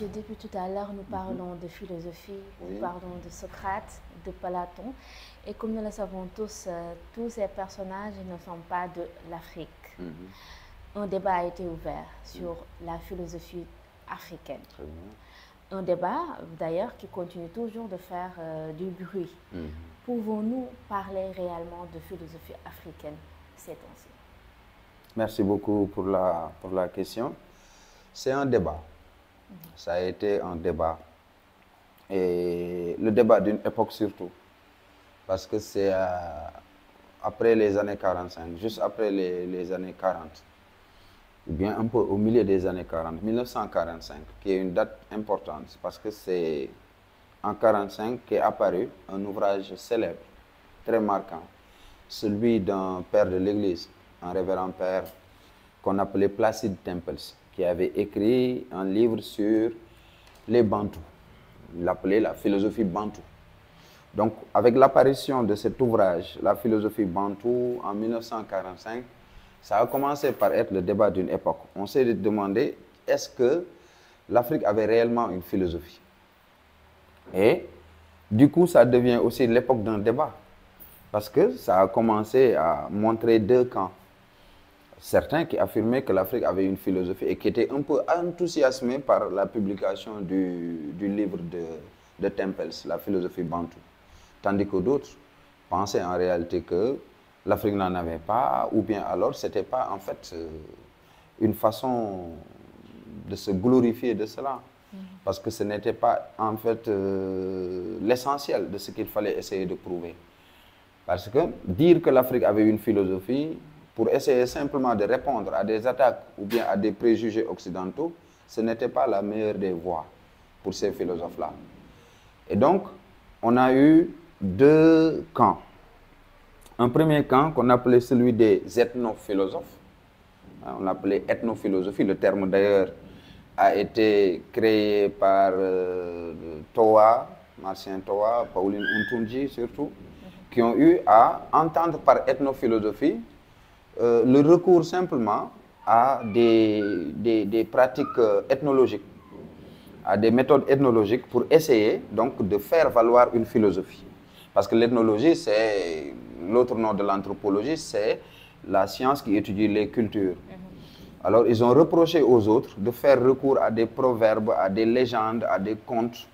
monsieur, depuis tout à l'heure, nous parlons de philosophie, nous parlons de Socrate, de Platon. Et comme nous le savons tous, tous ces personnages ne sont pas de l'Afrique. Un débat a été ouvert sur la philosophie africaine. Un débat, d'ailleurs, qui continue toujours de faire du bruit. Pouvons-nous parler réellement de philosophie africaine ces temps-ci? Merci beaucoup pour la question. C'est un débat. Ça a été un débat. Et le débat d'une époque surtout. Parce que c'est après les années 45, juste après les années 40, ou bien un peu au milieu des années 40, 1945, qui est une date importante, parce que c'est en 1945 qu'est apparu un ouvrage célèbre, très marquant, celui d'un père de l'Église, un révérend père qu'on appelait Placide Tempels, qui avait écrit un livre sur les Bantous. Il l'appelait la philosophie bantou. Donc, avec l'apparition de cet ouvrage, la philosophie bantou, en 1945, ça a commencé par être le débat d'une époque. On s'est demandé, est-ce que l'Afrique avait réellement une philosophie? Et du coup, ça devient aussi l'époque d'un débat. Parce que ça a commencé à montrer deux camps. Certains qui affirmaient que l'Afrique avait une philosophie et qui étaient un peu enthousiasmés par la publication du livre de Tempels, la philosophie bantou. Tandis que d'autres pensaient en réalité que l'Afrique n'en avait pas, ou bien alors ce n'était pas en fait une façon de se glorifier de cela. Parce que ce n'était pas en fait l'essentiel de ce qu'il fallait essayer de prouver. Parce que dire que l'Afrique avait une philosophie, pour essayer simplement de répondre à des attaques ou bien à des préjugés occidentaux, ce n'était pas la meilleure des voies pour ces philosophes-là. Et donc, on a eu deux camps. Un premier camp qu'on appelait celui des ethnophilosophes. On l'appelait ethnophilosophie. Le terme d'ailleurs a été créé par Toa, Marcien Toa, Pauline Ntunji surtout, qui ont eu à entendre par ethnophilosophie le recours simplement à des pratiques ethnologiques, à des méthodes ethnologiques pour essayer donc de faire valoir une philosophie. Parce que l'ethnologie, c'est l'autre nom de l'anthropologie, c'est la science qui étudie les cultures. Alors, ils ont reproché aux autres de faire recours à des proverbes, à des légendes, à des contes,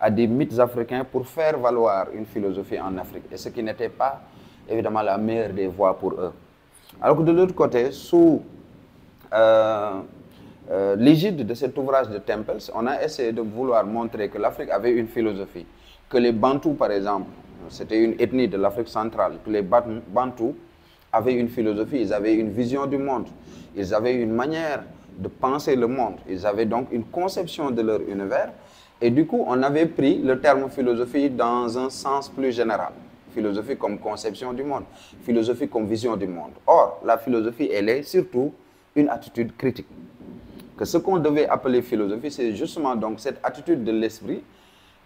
à des mythes africains pour faire valoir une philosophie en Afrique. Et ce qui n'était pas, évidemment, la meilleure des voies pour eux. Alors que de l'autre côté, sous l'égide de cet ouvrage de Tempels, on a essayé de vouloir montrer que l'Afrique avait une philosophie. Que les Bantous, par exemple, c'était une ethnie de l'Afrique centrale, que les Bantous avaient une philosophie, ils avaient une vision du monde, ils avaient une manière de penser le monde, ils avaient donc une conception de leur univers. Et du coup, on avait pris le terme philosophie dans un sens plus général. Philosophie comme conception du monde, philosophie comme vision du monde. Or, la philosophie, elle est surtout une attitude critique. Que ce qu'on devait appeler philosophie, c'est justement donc cette attitude de l'esprit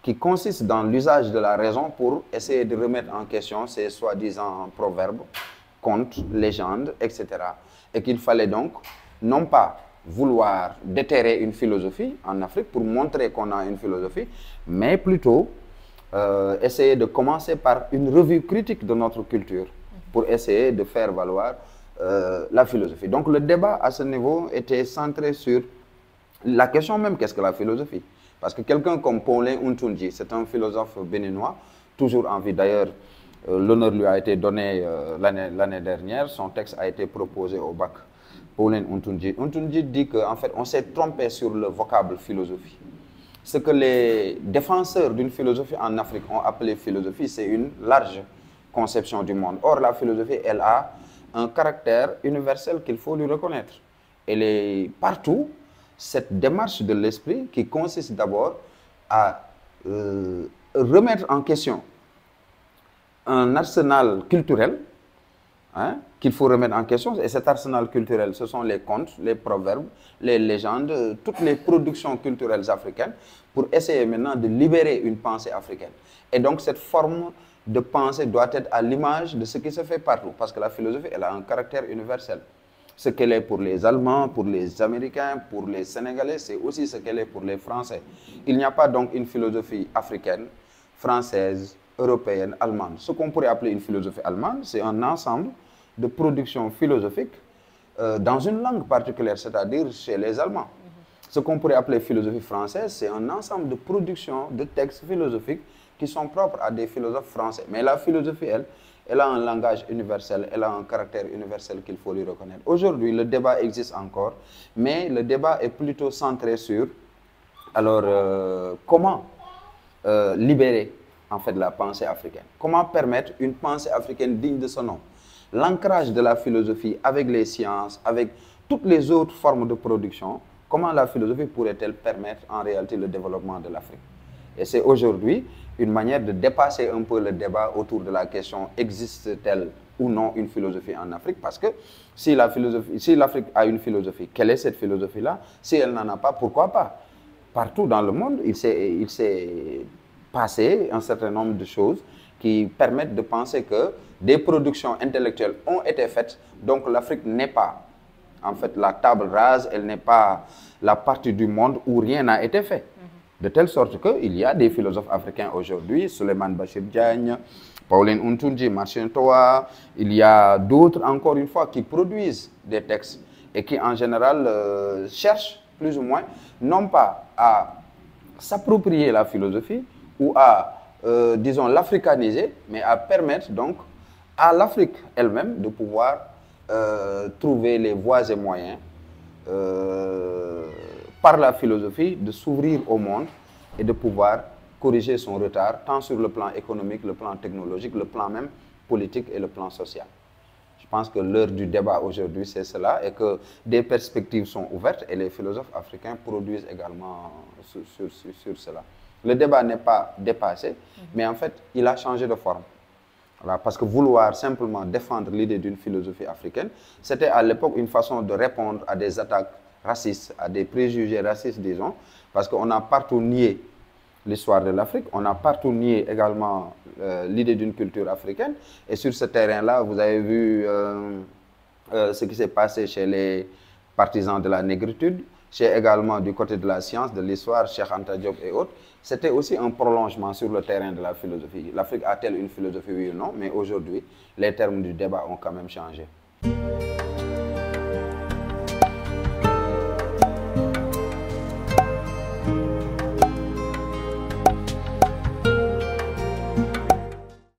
qui consiste dans l'usage de la raison pour essayer de remettre en question ces soi-disant proverbes, contes, légendes, etc. Et qu'il fallait donc non pas vouloir déterrer une philosophie en Afrique pour montrer qu'on a une philosophie, mais plutôt essayer de commencer par une revue critique de notre culture pour essayer de faire valoir la philosophie. Donc le débat à ce niveau était centré sur la question même, qu'est-ce que la philosophie? Parce que quelqu'un comme Pauline Ntunji, c'est un philosophe béninois, toujours en vie d'ailleurs, l'honneur lui a été donné l'année dernière, son texte a été proposé au bac. Pauline Ntunji. Ntunji dit qu'en fait, on s'est trompé sur le vocable philosophie. Ce que les défenseurs d'une philosophie en Afrique ont appelé philosophie, c'est une large conception du monde. Or, la philosophie, elle a un caractère universel qu'il faut lui reconnaître. Elle est partout, cette démarche de l'esprit qui consiste d'abord à remettre en question un arsenal culturel qu'il faut remettre en question. Et cet arsenal culturel, ce sont les contes, les proverbes, les légendes, toutes les productions culturelles africaines pour essayer maintenant de libérer une pensée africaine. Et donc cette forme de pensée doit être à l'image de ce qui se fait partout parce que la philosophie, elle a un caractère universel. Ce qu'elle est pour les Allemands, pour les Américains, pour les Sénégalais, c'est aussi ce qu'elle est pour les Français. Il n'y a pas donc une philosophie africaine, française, européenne, allemande. Ce qu'on pourrait appeler une philosophie allemande, c'est un ensemble de productions philosophiques dans une langue particulière, c'est-à-dire chez les Allemands. Ce qu'on pourrait appeler philosophie française, c'est un ensemble de productions, de textes philosophiques qui sont propres à des philosophes français. Mais la philosophie, elle a un langage universel, elle a un caractère universel qu'il faut lui reconnaître. Aujourd'hui, le débat existe encore, mais le débat est plutôt centré sur, alors, comment libérer en fait la pensée africaine. Comment permettre une pensée africaine digne de ce nom. L'ancrage de la philosophie avec les sciences, avec toutes les autres formes de production, comment la philosophie pourrait-elle permettre en réalité le développement de l'Afrique? Et c'est aujourd'hui une manière de dépasser un peu le débat autour de la question existe-t-elle ou non une philosophie en Afrique? Parce que si l'Afrique a une philosophie, quelle est cette philosophie-là? Si elle n'en a pas, pourquoi pas? Partout dans le monde, il s'est passé un certain nombre de choses qui permettent de penser que des productions intellectuelles ont été faites, donc l'Afrique n'est pas en fait la table rase, elle n'est pas la partie du monde où rien n'a été fait. De telle sorte qu'il y a des philosophes africains aujourd'hui, Souleymane Bachir Diagne, Pauline Ntunji, Martin Toa, il y a d'autres encore une fois qui produisent des textes et qui en général cherchent plus ou moins, non pas à s'approprier la philosophie ou à, disons, l'africaniser, mais à permettre donc à l'Afrique elle-même de pouvoir trouver les voies et moyens par la philosophie de s'ouvrir au monde et de pouvoir corriger son retard, tant sur le plan économique, le plan technologique, le plan même politique et le plan social. Je pense que l'heure du débat aujourd'hui, c'est cela, et que des perspectives sont ouvertes et les philosophes africains produisent également sur cela. Le débat n'est pas dépassé, mais en fait, il a changé de forme. Voilà, parce que vouloir simplement défendre l'idée d'une philosophie africaine, c'était à l'époque une façon de répondre à des attaques racistes, à des préjugés racistes, disons, parce qu'on a partout nié l'histoire de l'Afrique, on a partout nié également l'idée d'une culture africaine, et sur ce terrain-là, vous avez vu ce qui s'est passé chez les partisans de la négritude, chez également du côté de la science, de l'histoire, Cheikh Anta Diop et autres. C'était aussi un prolongement sur le terrain de la philosophie. L'Afrique a-t-elle une philosophie, oui ou non? Mais aujourd'hui, les termes du débat ont quand même changé.